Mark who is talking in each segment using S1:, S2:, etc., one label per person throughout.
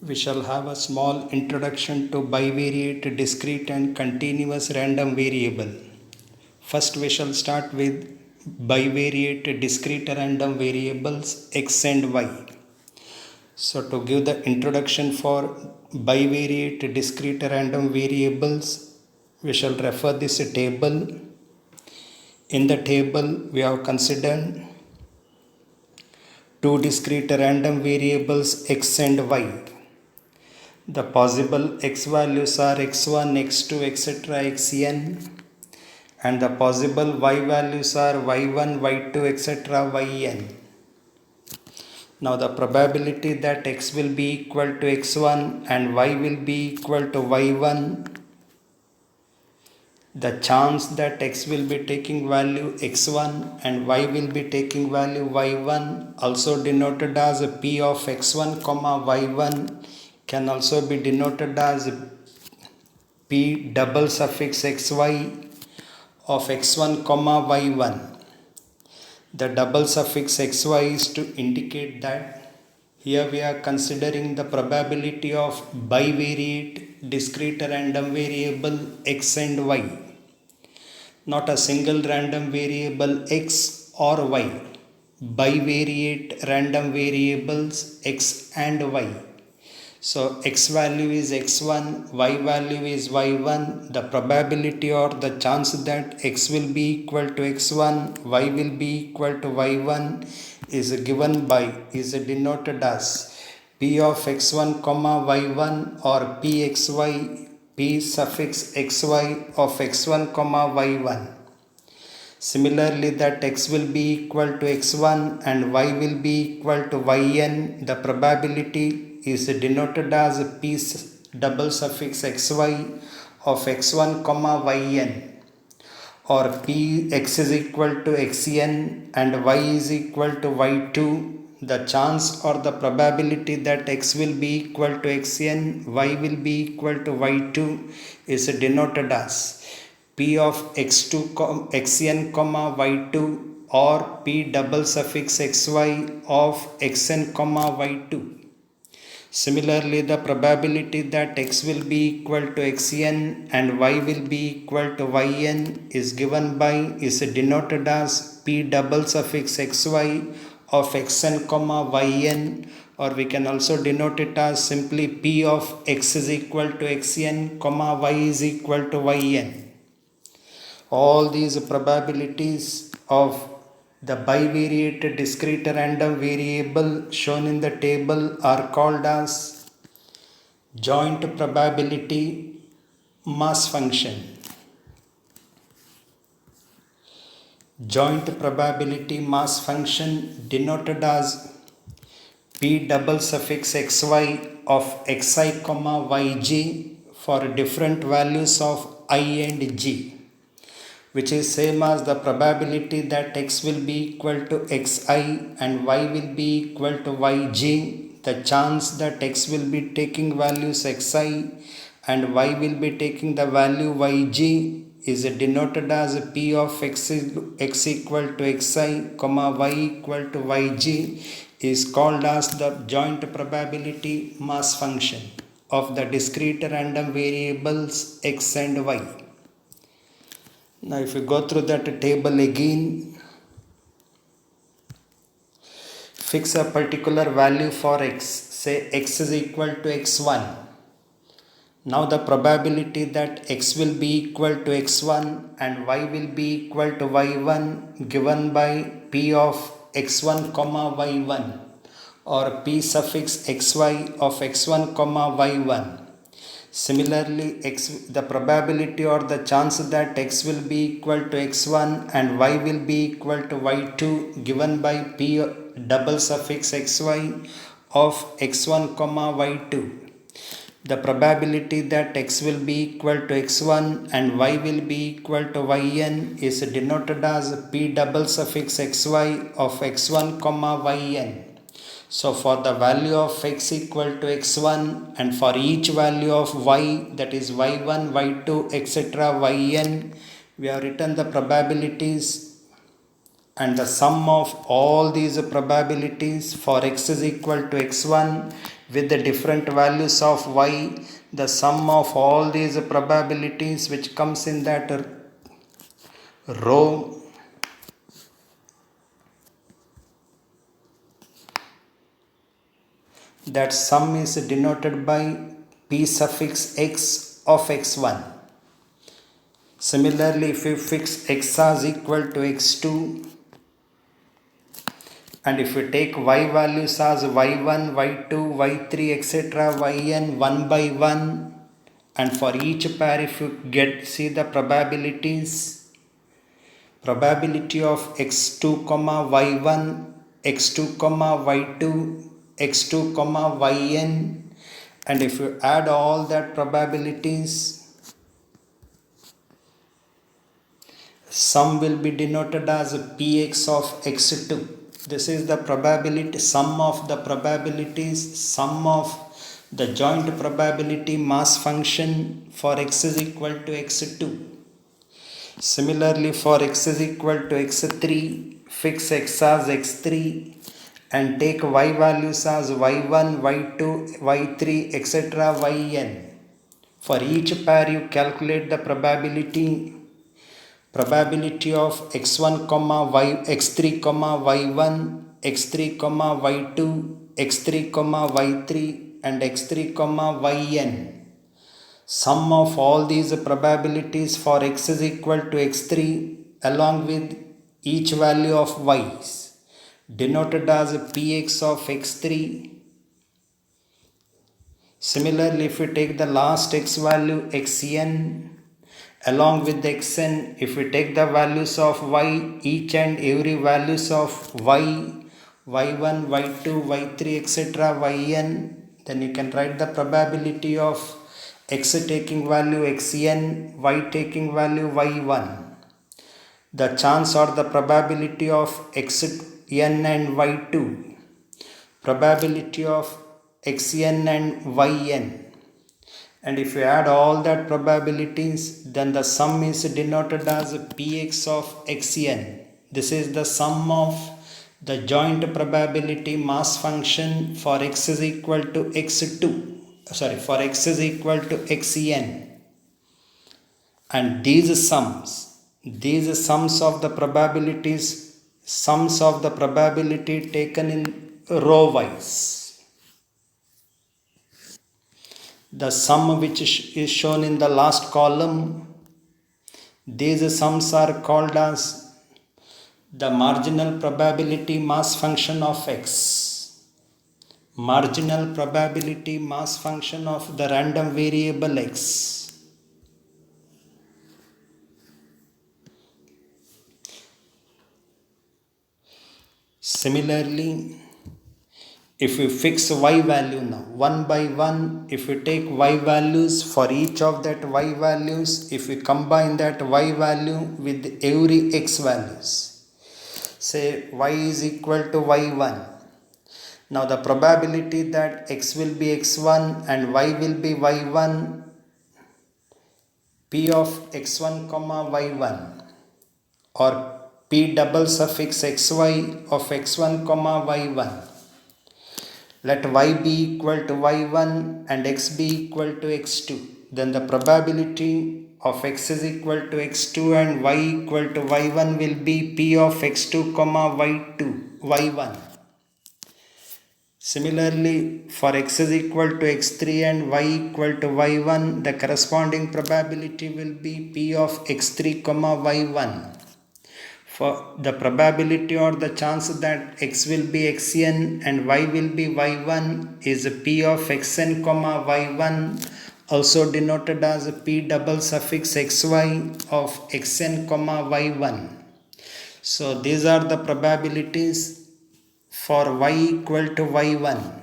S1: We shall have a small introduction to bivariate, discrete and continuous random variable. First we shall start with bivariate, discrete random variables x and y. So to give the introduction for bivariate, discrete random variables, we shall refer this table. In the table we have considered two discrete random variables x and y. The possible x values are x1, x2, etc. xn, and the possible y values are y1, y2, etc. yn. Now the probability that x will be equal to x1 and y will be equal to y1, the chance that x will be taking value x1 and y will be taking value y1, also denoted as p of x1, y1, can also be denoted as p double suffix xy of x1, y1. The double suffix xy is to indicate that here we are considering the probability of bivariate, discrete random variable x and y, not a single random variable x or y, bivariate random variables x and y. So x value is x1, y value is y1. The probability or the chance that x will be equal to x1, y will be equal to y1 is given by, is denoted as p of x1, y1 or pxy, p suffix xy of x1, y1. Similarly, that x will be equal to x1 and y will be equal to yn, the probability is denoted as p double suffix xy of x1, yn, or p x is equal to xn and y is equal to y2. The chance or the probability that x will be equal to xn, y will be equal to y2 is denoted as p of x2, xn, y2 or p double suffix xy of xn, y2. Similarly, the probability that x will be equal to xn and y will be equal to yn is given by, is denoted as p double suffix xy of xn, yn, or we can also denote it as simply p of x is equal to xn, y is equal to yn. All these probabilities of the bivariate discrete random variable shown in the table are called as joint probability mass function. Joint probability mass function denoted as p double suffix xy of xi, yj for different values of I and j, which is same as the probability that x will be equal to xi and y will be equal to yj. The chance that x will be taking values xi and y will be taking the value yj is denoted as p of x equal to xi, y equal to yj is called as the joint probability mass function of the discrete random variables x and y. Now if you go through that table again, fix a particular value for x, say x is equal to x1. Now the probability that x will be equal to x1 and y will be equal to y1 given by p of x1, y1 or p suffix xy of x1, y1. Similarly, the probability or the chance that x will be equal to x1 and y will be equal to y2 given by p double suffix xy of x1, y2. The probability that x will be equal to x1 and y will be equal to yn is denoted as p double suffix xy of x1, yn. So for the value of x equal to x1 and for each value of y, that is y1, y2, etc. yn, we have written the probabilities and the sum of all these probabilities for x is equal to x1 with the different values of y, the sum of all these probabilities which comes in that row, that sum is denoted by p suffix x of x1. Similarly, if we fix x as equal to x2, and if we take y values as y1, y2, y3, etc., yn one by one, and for each pair if you see the probabilities, probability of x2 comma y1, x2 comma y2, x2 comma yn, and if you add all that probabilities, sum will be denoted as px of x2. This is the probability, sum of the probabilities, sum of the joint probability mass function for x is equal to x2. Similarly, for x is equal to x3, fix x as x3 and take y values as y1, y2, y3, etc., yn. For each pair you calculate the probability of x1 comma y, x3 comma y1, x3 comma y2, x3 comma y3 and x3 comma yn. Sum of all these probabilities for x is equal to x3 along with each value of y's denoted as px of x3. Similarly, if we take the last x value xn along with the xn, if we take the values of y, each and every values of y, y1, y2, y3, etc., yn, then you can write the probability of x taking value xn, y taking value y1. The chance or the probability of xn and y2, probability of xn and yn. And if you add all that probabilities, then the sum is denoted as px of xn. This is the sum of the joint probability mass function for x is equal to x2. For x is equal to xn. And these sums of the probabilities, sums of the probability taken in row wise. The sum which is shown in the last column, these sums are called as the marginal probability mass function of x. Marginal probability mass function of the random variable x. Similarly, if we fix y value now, one by one, if we take y values for each of that y values, if we combine that y value with every x values, say y is equal to y1. Now the probability that x will be x1 and y will be y1, p of x1 comma y1, or p double suffix xy of x1 comma y1. Let y be equal to y1 and x be equal to x2. Then the probability of x is equal to x2 and y equal to y1 will be p of x2 comma y1. Similarly, for x is equal to x3 and y equal to y1, the corresponding probability will be p of x3 comma y1. For the probability or the chance that x will be xn and y will be y1 is p of xn comma y1, also denoted as p double suffix xy of xn comma y1. So these are the probabilities for y equal to y1.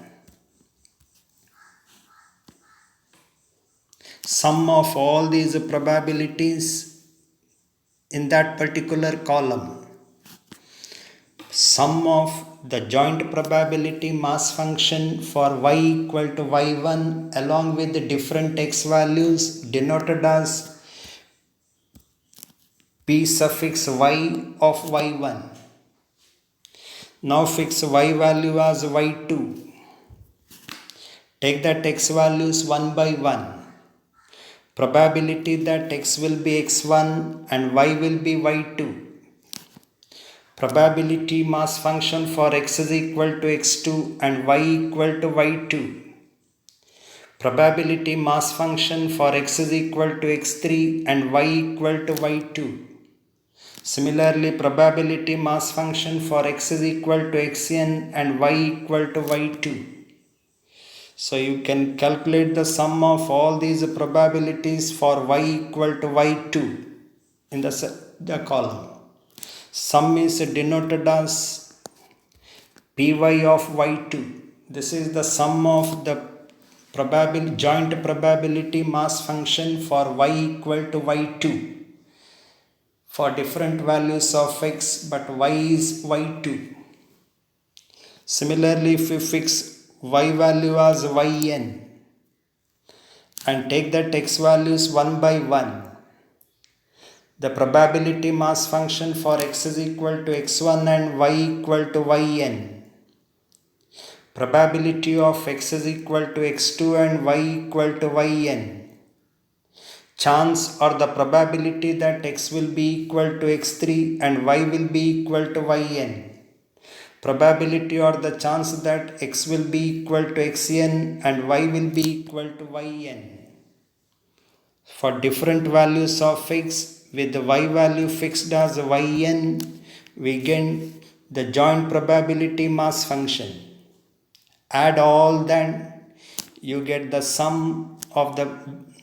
S1: Sum of all these probabilities in that particular column. Sum of the joint probability mass function for y equal to y1 along with the different x values denoted as p suffix y of y1. Now fix y value as y2. Take that x values one by one. Probability that x will be x1 and y will be y2. Probability mass function for x is equal to x2 and y equal to y2. Probability mass function for x is equal to x3 and y equal to y2. Similarly, probability mass function for x is equal to xn and y equal to y2. So you can calculate the sum of all these probabilities for y equal to y2 in the column. Sum is denoted as py of y2. This is the sum of the joint probability mass function for y equal to y2 for different values of x, but y is y2. Similarly, if we fix y value as yn and take that x values one by one, the probability mass function for x is equal to x1 and y equal to yn. Probability of x is equal to x2 and y equal to yn. Chance or the probability that x will be equal to x3 and y will be equal to yn. Probability or the chance that x will be equal to xn and y will be equal to yn. For different values of x, with the y value fixed as yn, we get the joint probability mass function. Add all that, you get the sum of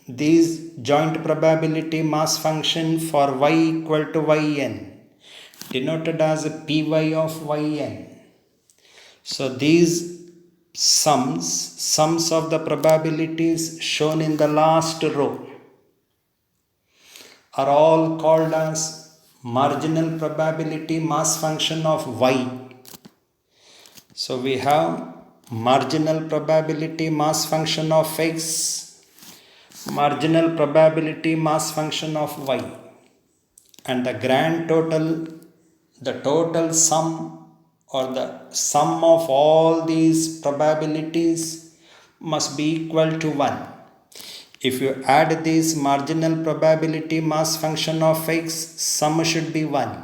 S1: these joint probability mass function for y equal to yn, denoted as py of yn. So these sums of the probabilities shown in the last row are all called as marginal probability mass function of y. So we have marginal probability mass function of x, marginal probability mass function of y, and the grand total, the total sum or the sum of all these probabilities must be equal to 1. If you add this marginal probability mass function of x, sum should be 1.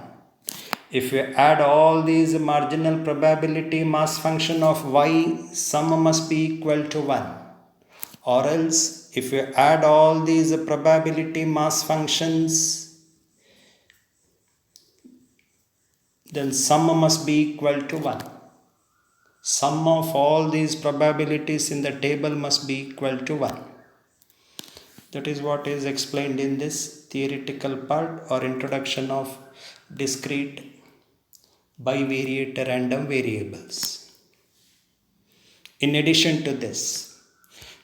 S1: If you add all these marginal probability mass function of y, sum must be equal to 1. Or else, if you add all these probability mass functions, then sum must be equal to 1. Sum of all these probabilities in the table must be equal to 1. That is what is explained in this theoretical part or introduction of discrete bivariate random variables. In addition to this,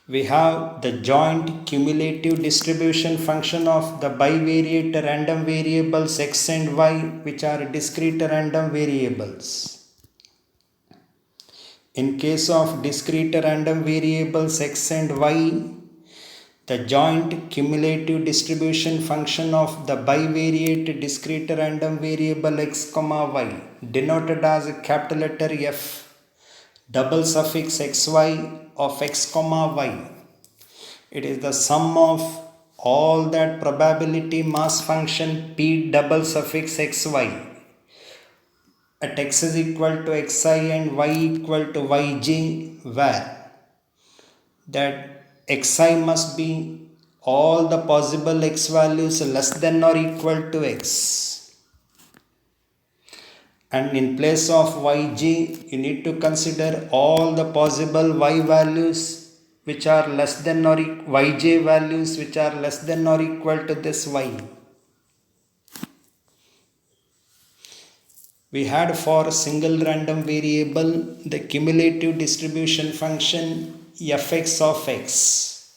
S1: we have the joint cumulative distribution function of the bivariate random variables x and y, which are discrete random variables. In case of discrete random variables x and y, the joint cumulative distribution function of the bivariate discrete random variable x, y, denoted as a capital letter F, double suffix xy of x, y. It is the sum of all that probability mass function p double suffix xy at x is equal to xi and y equal to yj, where that xi must be all the possible x values less than or equal to x. And in place of yj, you need to consider all the possible y values which are less than or yj values which are less than or equal to this y. We had for a single random variable the cumulative distribution function fx of x.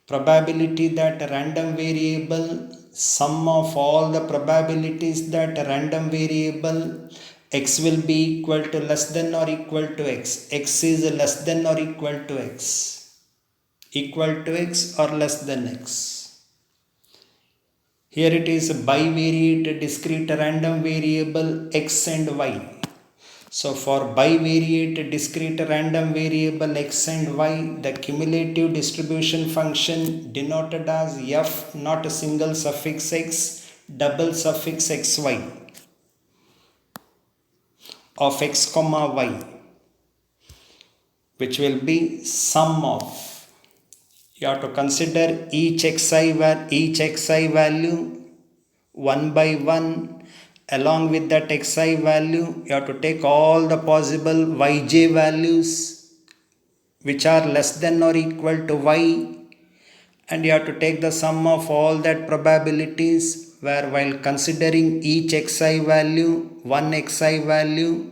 S1: Probability that a random variable, sum of all the probabilities that a random variable x will be equal to less than or equal to x. X is less than or equal to x. Equal to x or less than x. Here it is a bivariate discrete random variable x and y. So for bivariate discrete random variable x and y, the cumulative distribution function denoted as f not a single suffix x, double suffix xy of x comma y, which will be sum of, you have to consider each xi value one by one. Along with that xi value, you have to take all the possible yj values which are less than or equal to y, and you have to take the sum of all that probabilities, where while considering each xi value, one xi value,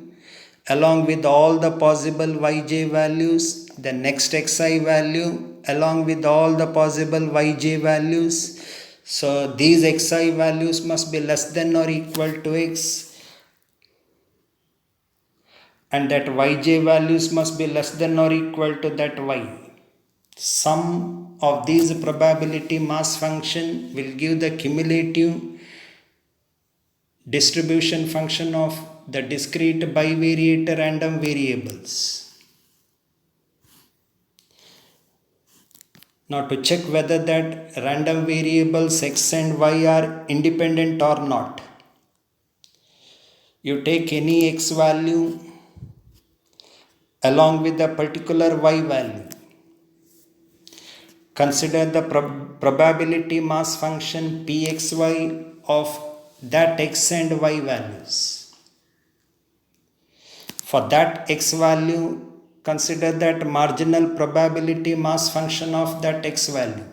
S1: along with all the possible yj values, the next xi value along with all the possible yj values. So these xi values must be less than or equal to x, and that yj values must be less than or equal to that y. Sum of these probability mass function will give the cumulative distribution function of the discrete bivariate random variables. Now to check whether that random variables x and y are independent or not, you take any x value along with a particular y value. Consider the probability mass function pxy of that x and y values. For that x value, consider that marginal probability mass function of that x value.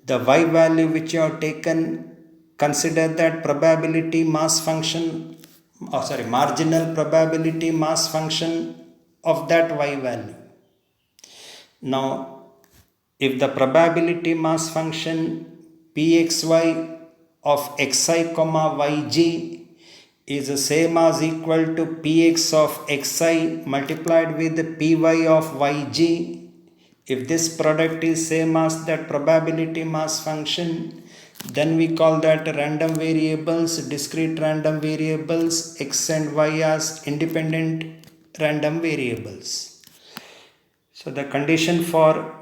S1: The y value which you have taken, consider that probability mass function, marginal probability mass function of that y value. Now, if the probability mass function pxy of xi comma yj is the same as equal to px of xi multiplied with py of yj, if this product is same as that probability mass function, then we call that random variables, discrete random variables x and y as independent random variables. So the condition for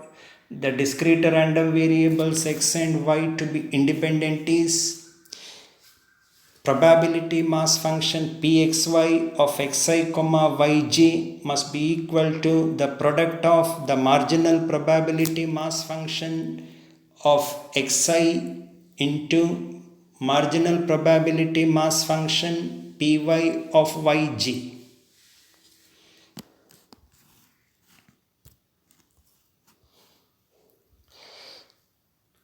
S1: the discrete random variables x and y to be independent is probability mass function pxy of xi comma yj must be equal to the product of the marginal probability mass function of xi into marginal probability mass function py of yj.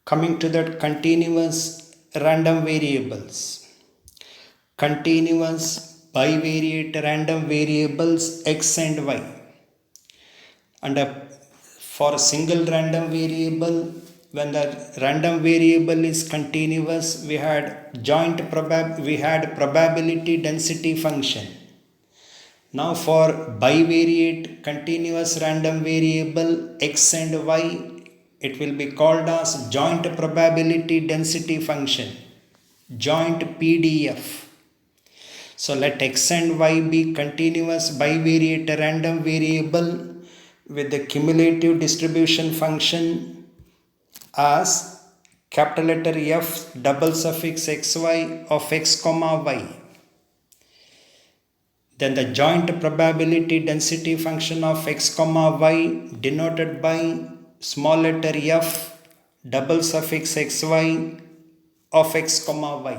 S1: Coming to that continuous random variables. Continuous bivariate random variables x and y. And for a single random variable, when the random variable is continuous, we had probability density function. Now for bivariate continuous random variable x and y, it will be called as joint probability density function, joint PDF. So let x and y be continuous bivariate random variable with the cumulative distribution function as capital letter F double suffix xy of x comma y. Then the joint probability density function of x comma y denoted by small letter f double suffix xy of x comma y.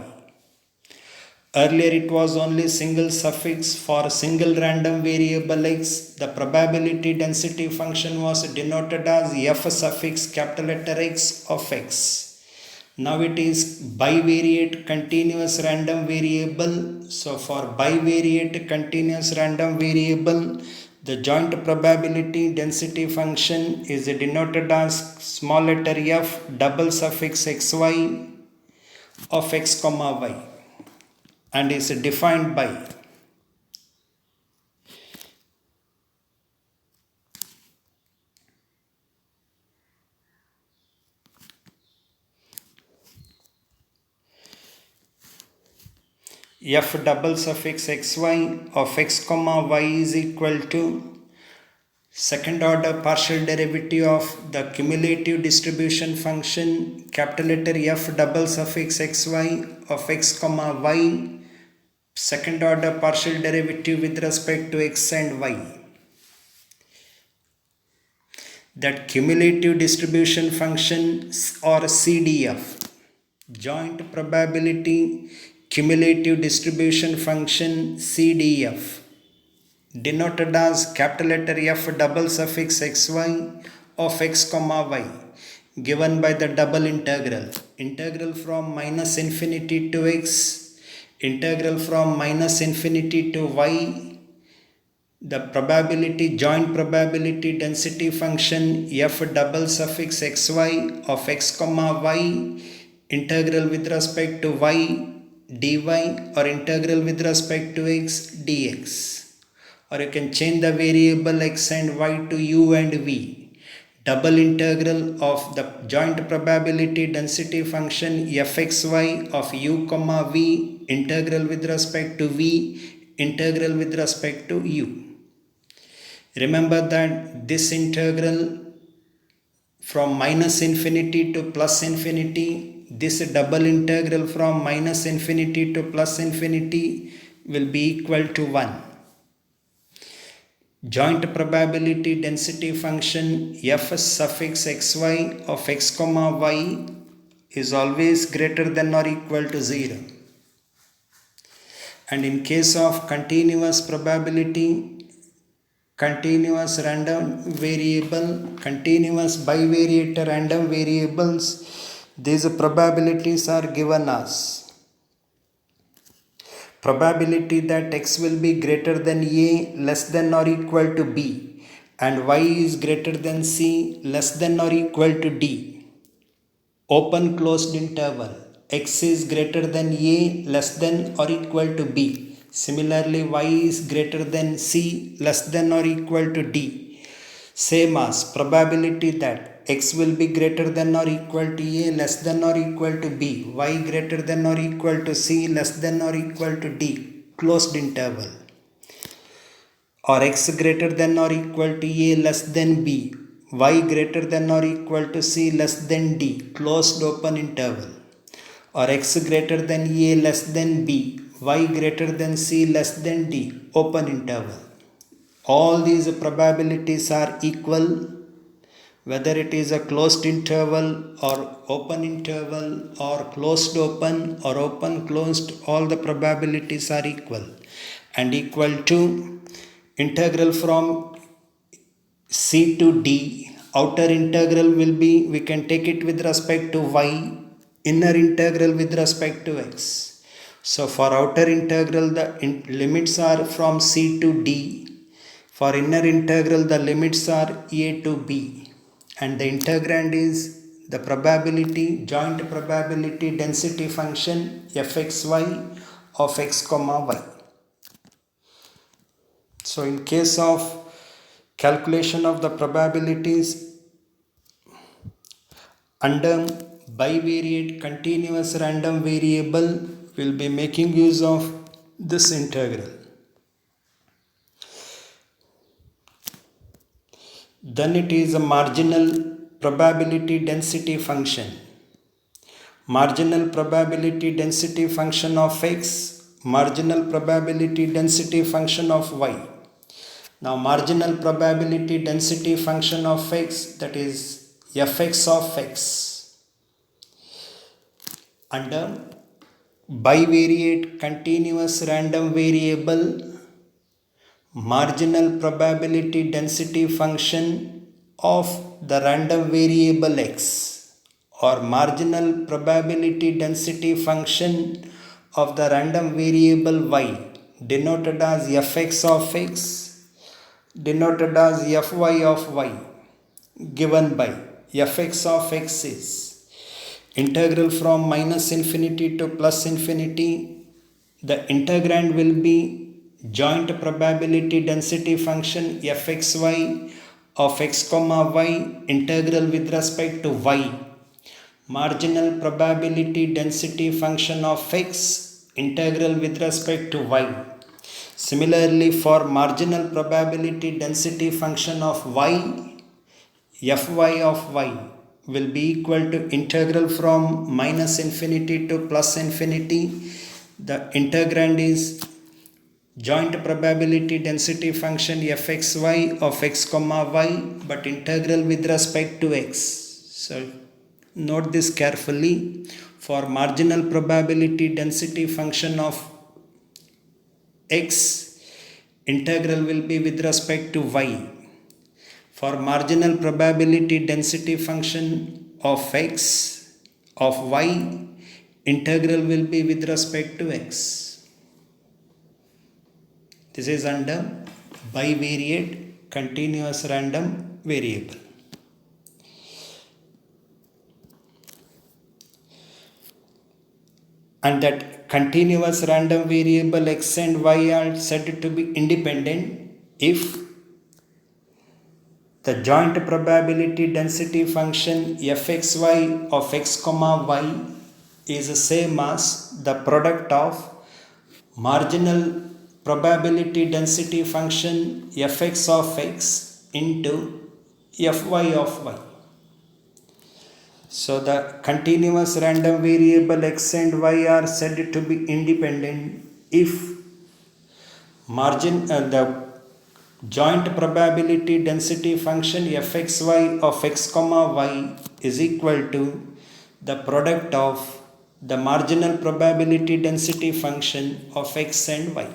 S1: Earlier it was only single suffix for single random variable x. The probability density function was denoted as f suffix capital letter X of x. Now it is bivariate continuous random variable. So for bivariate continuous random variable, the joint probability density function is denoted as small letter f double suffix xy of x comma y and is defined by f double suffix xy of x comma y is equal to second order partial derivative of the cumulative distribution function capital letter F double suffix xy of x comma y, second order partial derivative with respect to x and y. That cumulative distribution function or CDF, joint probability cumulative distribution function CDF, denoted as capital letter F double suffix xy of x comma y, given by the double integral from minus infinity to x, integral from minus infinity to y. The probability, joint probability density function f double suffix xy of x comma y, integral with respect to y dy or integral with respect to x dx. Or you can change the variable x and y to u and v. Double integral of the joint probability density function fxy of u comma v, integral with respect to v, integral with respect to u. Remember that this integral from minus infinity to plus infinity, this double integral from minus infinity to plus infinity will be equal to 1. Joint probability density function f suffix xy of x comma y is always greater than or equal to 0. And in case of continuous probability, continuous random variable, continuous bivariate random variables, these probabilities are given as probability that x will be greater than a less than or equal to b and y is greater than c less than or equal to d. Open closed interval, x is greater than a less than or equal to b. Similarly, y is greater than c less than or equal to d. Same as probability that x will be greater than or equal to a less than or equal to b, y greater than or equal to c less than or equal to d, closed interval. Or x greater than or equal to a less than b, y greater than or equal to c less than d, closed open interval. Or x greater than a less than b, y greater than c less than d, open interval. All these probabilities are equal, whether it is a closed interval or open interval or closed open or open closed, all the probabilities are equal. And equal to integral from c to d, outer integral will be, we can take it with respect to y, inner integral with respect to x. So for outer integral the limits are from c to d, for inner integral the limits are a to b, and the integrand is the probability, joint probability density function fxy of x comma y. So in case of calculation of the probabilities under bivariate continuous random variable, will be making use of this integral. Then it is a marginal probability density function. Marginal probability density function of x, marginal probability density function of y. Now marginal probability density function of x, that is fx of x, under bivariate continuous random variable, marginal probability density function of the random variable x, or marginal probability density function of the random variable y, denoted as fx of x, denoted as fy of y, given by fx of x is integral from minus infinity to plus infinity. The integrand will be joint probability density function fxy of x comma y, integral with respect to y, marginal probability density function of x integral with respect to y. Similarly, for marginal probability density function of y, fy of y will be equal to integral from minus infinity to plus infinity. The integrand is joint probability density function fxy of x comma y, but integral with respect to x. So note this carefully. For marginal probability density function of x, integral will be with respect to y. For marginal probability density function of x, of y, integral will be with respect to x. This is under bivariate continuous random variable. And that continuous random variable x and y are said to be independent if the joint probability density function fxy of x comma y is the same as the product of marginal probability density function fx of x into fy of y. So the continuous random variable x and y are said to be independent if the joint probability density function fxy of x comma y is equal to the product of the marginal probability density function of x and y.